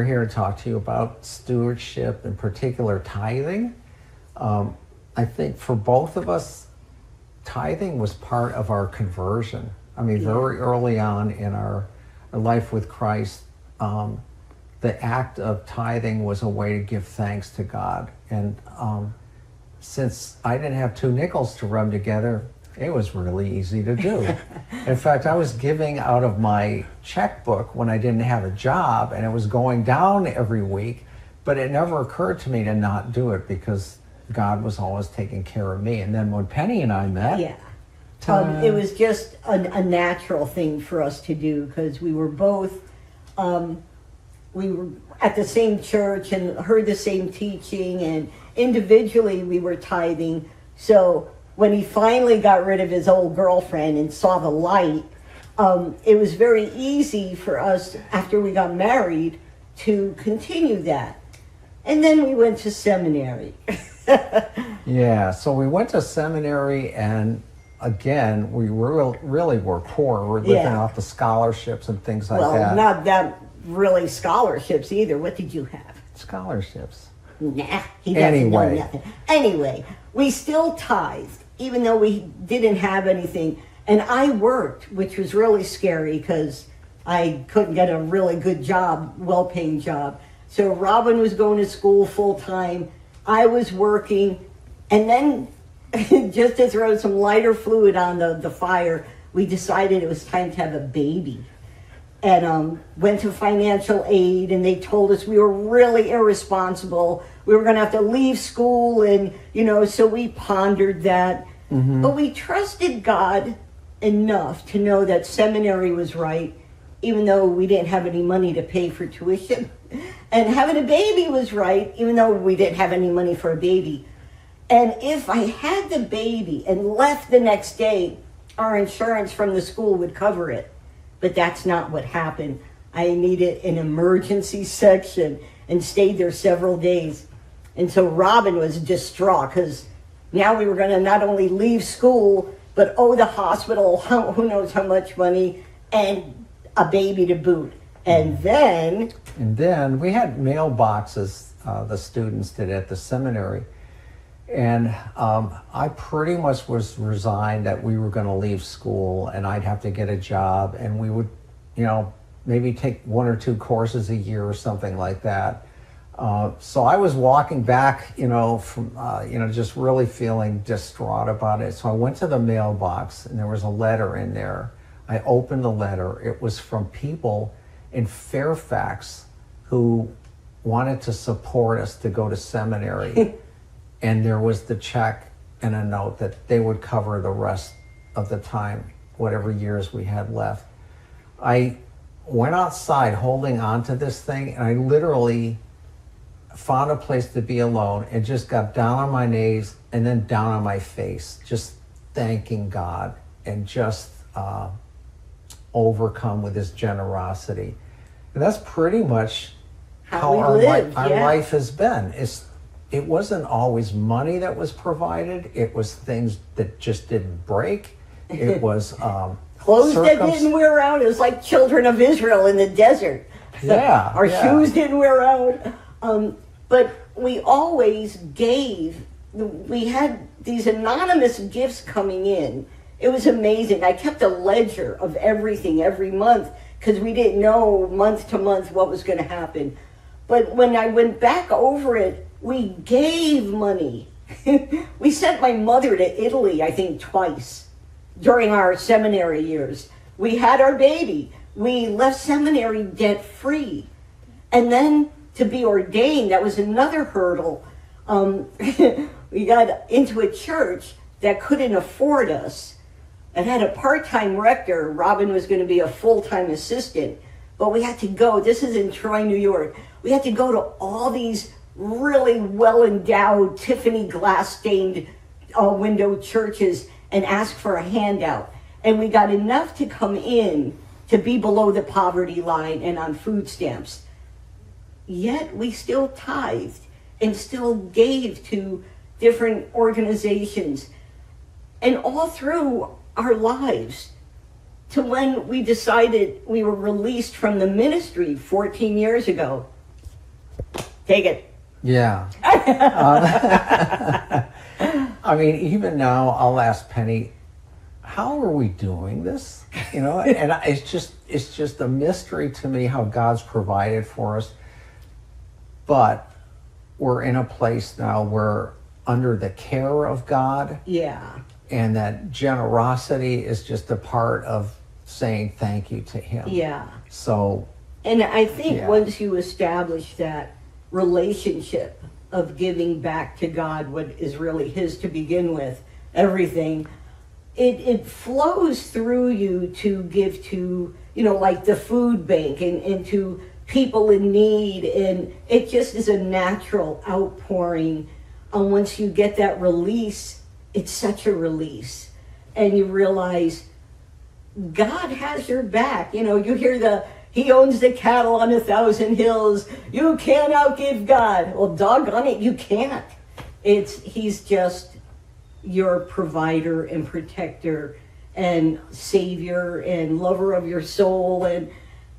here to talk to you about stewardship, in particular tithing. I think for both of us, tithing was part of our conversion. I mean, very early on in our life with Christ, the act of tithing was a way to give thanks to God. And since I didn't have two nickels to rub together, it was really easy to do. In fact, I was giving out of my checkbook when I didn't have a job, and it was going down every week, but it never occurred to me to not do it because God was always taking care of me. And then when Penny and I met, it was just a natural thing for us to do, because we were both, we were at the same church and heard the same teaching, and individually we were tithing. So when he finally got rid of his old girlfriend and saw the light, it was very easy for us after we got married to continue that. And then we went to seminary. Yeah, so we went to seminary, and again, we really were poor. We were living off the scholarships and things like that. Well, not that really scholarships either. What did you have? Scholarships. Nah, he doesn't know nothing. Anyway, we still tithed, even though we didn't have anything. And I worked, which was really scary because I couldn't get a really good job, well-paying job. So Robin was going to school full-time. I was working. And then just to throw some lighter fluid on the fire, we decided it was time to have a baby. And went to financial aid, and they told us we were really irresponsible. We were going to have to leave school, and, so we pondered that. Mm-hmm. But we trusted God enough to know that seminary was right, even though we didn't have any money to pay for tuition. And having a baby was right, even though we didn't have any money for a baby. And if I had the baby and left the next day, our insurance from the school would cover it. But that's not what happened. I needed an emergency section and stayed there several days. And so Robin was distraught because now we were going to not only leave school, but owe the hospital who knows how much money and a baby to boot. And then we had mailboxes, the students did at the seminary. And I pretty much was resigned that we were going to leave school and I'd have to get a job, and we would, maybe take 1 or 2 courses a year or something like that. So I was walking back, from, just really feeling distraught about it. So I went to the mailbox, and there was a letter in there. I opened the letter. It was from people in Fairfax who wanted to support us to go to seminary. And there was the check and a note that they would cover the rest of the time, whatever years we had left. I went outside holding on to this thing, and I literally found a place to be alone and just got down on my knees and then down on my face, just thanking God and just overcome with his generosity. And that's pretty much how our life has been. It wasn't always money that was provided. It was things that just didn't break. It was clothes that didn't wear out. It was like children of Israel in the desert. Yeah. Our shoes didn't wear out. But we always gave. We had these anonymous gifts coming in. It was amazing. I kept a ledger of everything every month because we didn't know month to month what was going to happen. But when I went back over it, we gave money. We sent my mother to Italy, I think, twice during our seminary years. We had our baby. We left seminary debt-free. And then to be ordained, that was another hurdle. We got into a church that couldn't afford us and had a part-time rector. Robin was going to be a full-time assistant. But we had to go. This is in Troy, New York. We had to go to all these really well-endowed, Tiffany glass-stained window churches and ask for a handout. And we got enough to come in to be below the poverty line and on food stamps. Yet we still tithed and still gave to different organizations. And all through our lives, to when we decided we were released from the ministry 14 years ago. Take it. Yeah. I mean, even now, I'll ask Penny, how are we doing this? You know, and it's just a mystery to me how God's provided for us. But we're in a place now where under the care of God. Yeah. And that generosity is just a part of saying thank you to Him. Yeah. So. And I think Yeah. once you establish that relationship of giving back to God what is really His to begin with, everything, it flows through you to give to, you know, like the food bank and to people in need. And it just is a natural outpouring. And once you get that release, it's such a release. And you realize God has your back. You know, you hear He owns the cattle on 1,000 hills. You can't outgive God. Well, doggone it, you can't. He's just your provider and protector and savior and lover of your soul. And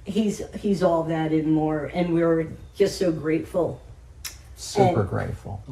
he's all that and more. And we're just so grateful. Super grateful.